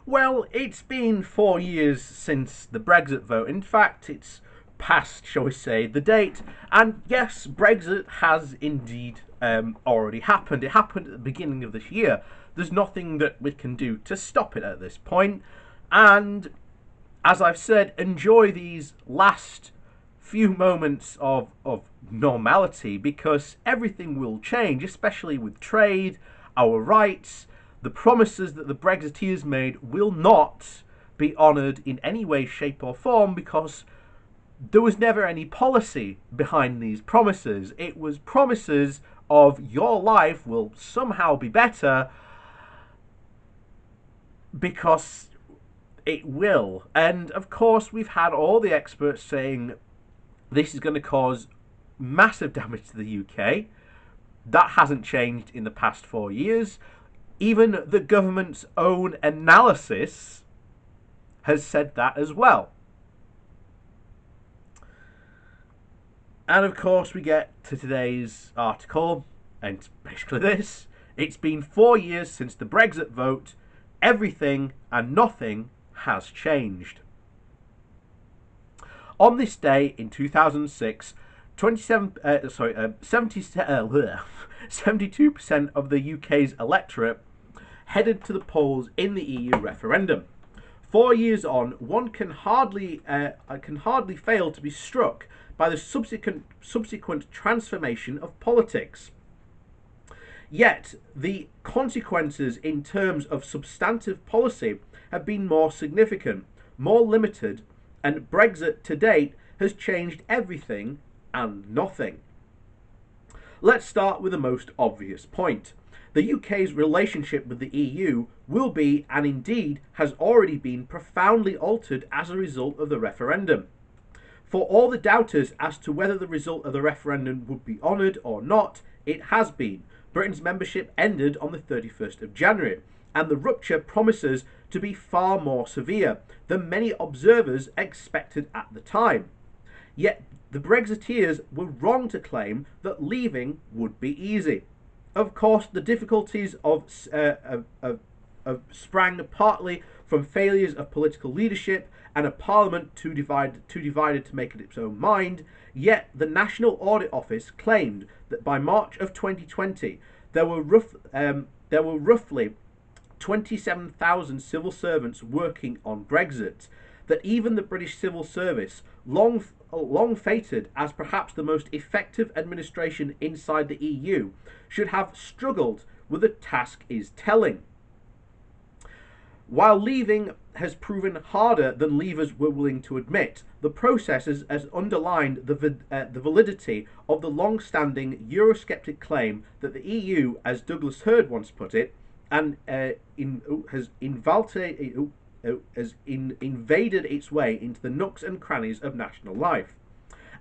Well, it's been 4 years since the Brexit vote. In fact, it's past, shall we say, the date. And yes, Brexit has indeed already happened. It happened at the beginning of this year. There's nothing that we can do to stop it at this point. And as I've said, enjoy these last few moments of normality because everything will change, especially with trade, our rights. The promises that the Brexiteers made will not be honoured in any way, shape, or form because there was never any policy behind these promises. It was promises of your life will somehow be better because it will. And of course, we've had all the experts saying this is going to cause massive damage to the UK. That hasn't changed in the past 4 years. Even the government's own analysis has said that as well. And of course, we get to today's article, and it's basically this. It's been 4 years since the Brexit vote. Everything and nothing has changed. On this day in 2006, 72% of the UK's electorate headed to the polls in the EU referendum. 4 years on, one can hardly fail to be struck by the subsequent transformation of politics. Yet, the consequences in terms of substantive policy have been more significant, more limited, and Brexit to date has changed everything and nothing. Let's start with the most obvious point. The UK's relationship with the EU will be, and indeed has already been, profoundly altered as a result of the referendum. For all the doubters as to whether the result of the referendum would be honoured or not, it has been. Britain's membership ended on the 31st of January, and the rupture promises to be far more severe than many observers expected at the time. Yet the Brexiteers were wrong to claim that leaving would be easy. Of course, the difficulties sprang partly from failures of political leadership and a parliament too divided to make it its own mind. Yet the National Audit Office claimed that by March of 2020 there were roughly 27,000 civil servants working on Brexit. That even the British civil service, long feted as perhaps the most effective administration inside the EU, should have struggled with the task is telling. While leaving has proven harder than leavers were willing to admit, the process has underlined the validity of the long-standing Eurosceptic claim that the EU, as Douglas Hurd once put it, has invaded its way into the nooks and crannies of national life.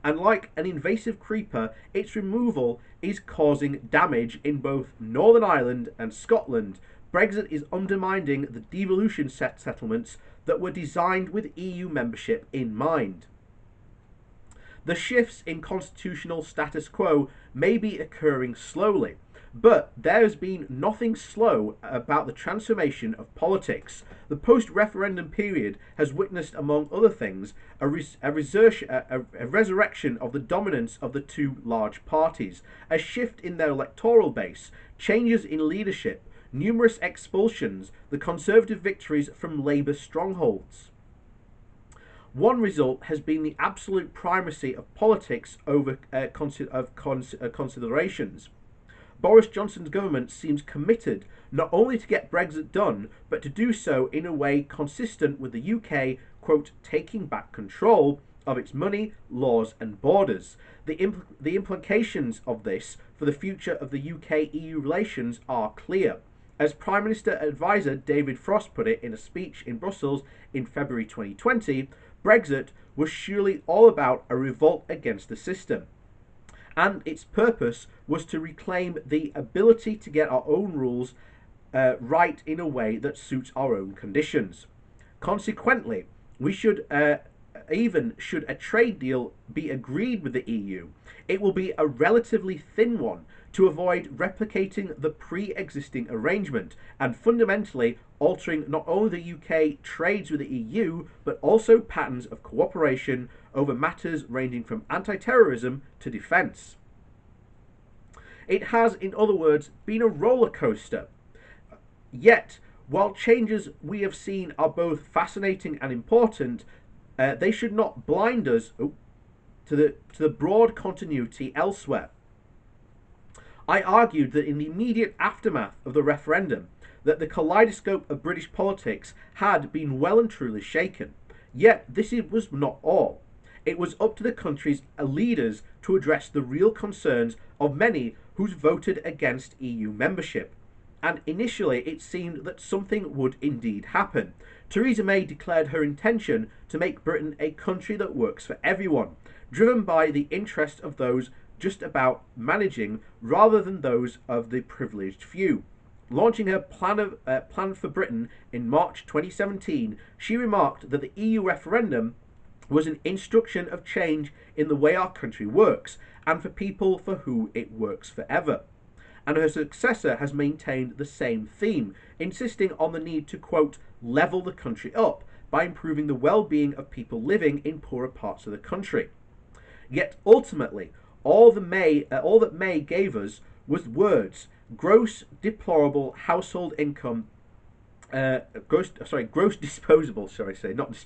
And like an invasive creeper, its removal is causing damage in both Northern Ireland and Scotland. Brexit is undermining the devolution settlements that were designed with EU membership in mind. The shifts in constitutional status quo may be occurring slowly, but there has been nothing slow about the transformation of politics. The post-referendum period has witnessed, among other things, a resurrection of the dominance of the two large parties, a shift in their electoral base, changes in leadership, numerous expulsions, the Conservative victories from Labour strongholds. One result has been the absolute primacy of politics over considerations. Boris Johnson's government seems committed not only to get Brexit done, but to do so in a way consistent with the UK, quote, taking back control of its money, laws and borders. The implications of this for the future of the UK-EU relations are clear. As Prime Minister advisor David Frost put it in a speech in Brussels in February 2020, Brexit was surely all about a revolt against the system. And its purpose was to reclaim the ability to get our own rules right in a way that suits our own conditions. Consequently, we should even should a trade deal be agreed with the EU, it will be a relatively thin one, to avoid replicating the pre-existing arrangement and fundamentally altering not only the UK trades with the EU, but also patterns of cooperation over matters ranging from anti-terrorism to defence. It has, in other words, been a roller coaster. Yet, while changes we have seen are both fascinating and important, they should not blind us to the broad continuity elsewhere. I argued that in the immediate aftermath of the referendum, that the kaleidoscope of British politics had been well and truly shaken. Yet this was not all. It was up to the country's leaders to address the real concerns of many who voted against EU membership. And initially it seemed that something would indeed happen. Theresa May declared her intention to make Britain a country that works for everyone, driven by the interest of those just about managing rather than those of the privileged few. Launching her plan for Britain in March 2017, she remarked that the EU referendum was an instruction of change in the way our country works, and for people for whom it works forever. And her successor has maintained the same theme, insisting on the need to, quote, level the country up by improving the well-being of people living in poorer parts of the country. Yet ultimately, all that May gave us was words: gross deplorable household income, gross disposable, not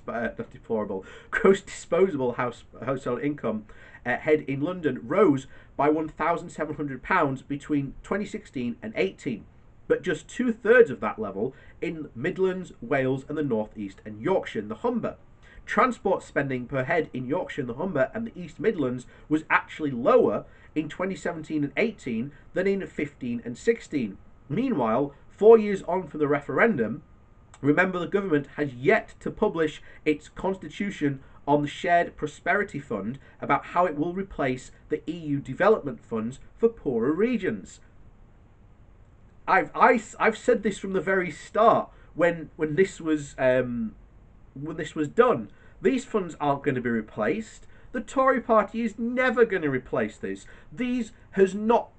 deplorable, gross disposable household income head in London rose by £1,700 between 2016 and 18, but just 2/3 of that level in Midlands, Wales, and the North East and Yorkshire and the Humber. Transport spending per head in Yorkshire and the Humber and the East Midlands was actually lower in 2017 and 18 than in 15 and 16. Meanwhile, 4 years on from the referendum, remember the government has yet to publish its constitution on the Shared Prosperity Fund about how it will replace the EU development funds for poorer regions. I've said this from the very start when this was done. These funds aren't going to be replaced. The Tory party is never going to replace this. These has not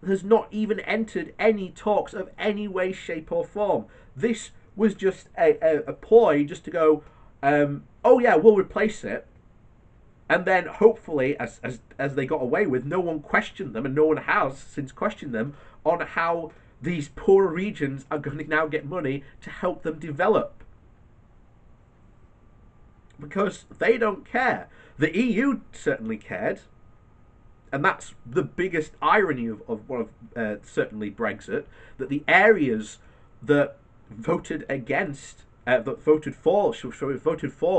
even entered any talks of any way, shape, or form. This was just a ploy just to go, oh yeah, we'll replace it. And then hopefully, as they got away with, no one questioned them, and no one has since questioned them on how these poorer regions are going to now get money to help them develop. Because they don't care. The EU certainly cared, and that's the biggest irony of certainly Brexit, that the areas that voted for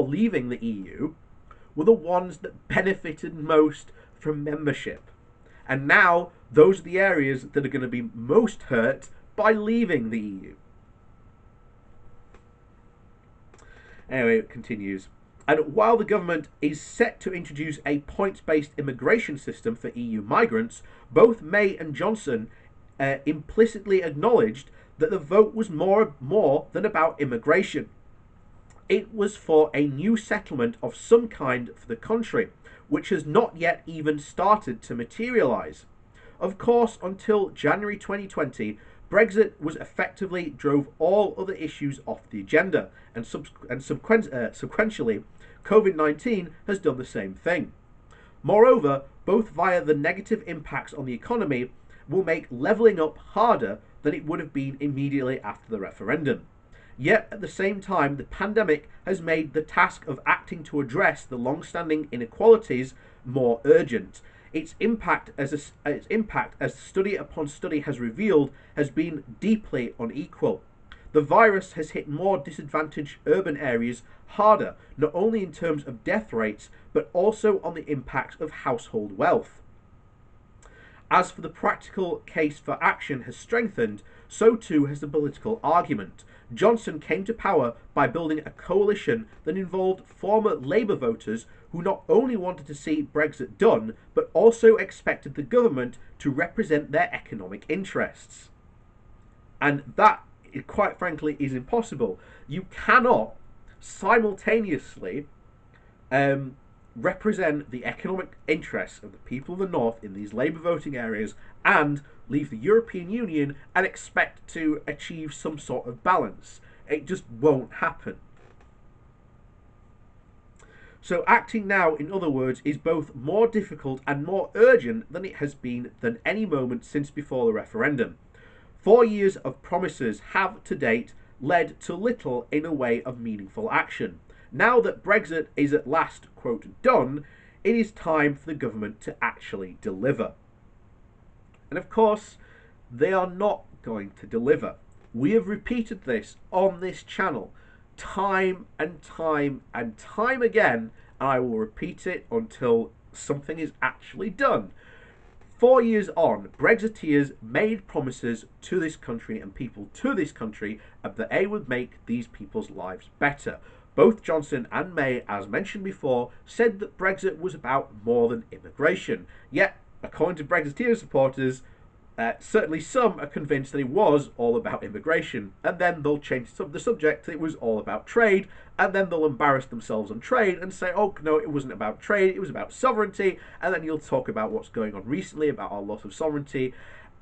leaving the EU were the ones that benefited most from membership. And now those are the areas that are going to be most hurt by leaving the EU. Anyway, it continues. And while the government is set to introduce a points-based immigration system for EU migrants, both May and Johnson implicitly acknowledged that the vote was more than about immigration. It was for a new settlement of some kind for the country, which has not yet even started to materialise. Of course, until January 2020, Brexit was effectively drove all other issues off the agenda, and sequentially, COVID-19 has done the same thing. Moreover, both via the negative impacts on the economy, will make levelling up harder than it would have been immediately after the referendum. Yet, at the same time, the pandemic has made the task of acting to address the long-standing inequalities more urgent. Its impact, as study upon study has revealed, has been deeply unequal. The virus has hit more disadvantaged urban areas harder, not only in terms of death rates, but also on the impact of household wealth. As for the practical case for action has strengthened, so too has the political argument. Johnson came to power by building a coalition that involved former Labour voters who not only wanted to see Brexit done, but also expected the government to represent their economic interests. And that, quite frankly, is impossible. You cannot simultaneously represent the economic interests of the people of the North in these Labour voting areas and leave the European Union and expect to achieve some sort of balance. It just won't happen. So acting now, in other words, is both more difficult and more urgent than it has been than any moment since before the referendum. 4 years of promises have, to date, led to little in a way of meaningful action. Now that Brexit is at last, quote, done, it is time for the government to actually deliver. And of course, they are not going to deliver. We have repeated this on this channel time and time and time again, and I will repeat it until something is actually done. 4 years on, Brexiteers made promises to this country and people to this country that they would make these people's lives better. Both Johnson and May, as mentioned before, said that Brexit was about more than immigration. Yet, according to Brexiteer supporters, certainly some are convinced that it was all about immigration, and then they'll change the subject that it was all about trade, and then they'll embarrass themselves on trade and say, oh no, it wasn't about trade, it was about sovereignty, and then you'll talk about what's going on recently about our loss of sovereignty,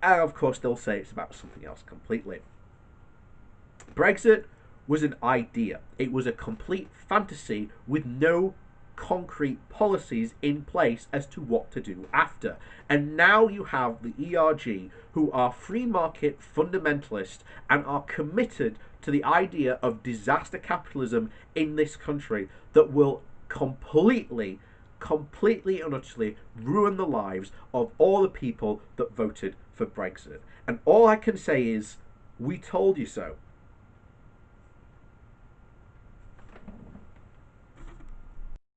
and of course they'll say it's about something else completely. Brexit was an idea. It was a complete fantasy with no concrete policies in place as to what to do after. And now you have the ERG, who are free market fundamentalists and are committed to the idea of disaster capitalism in this country that will completely and utterly ruin the lives of all the people that voted for Brexit. And all I can say is, we told you so.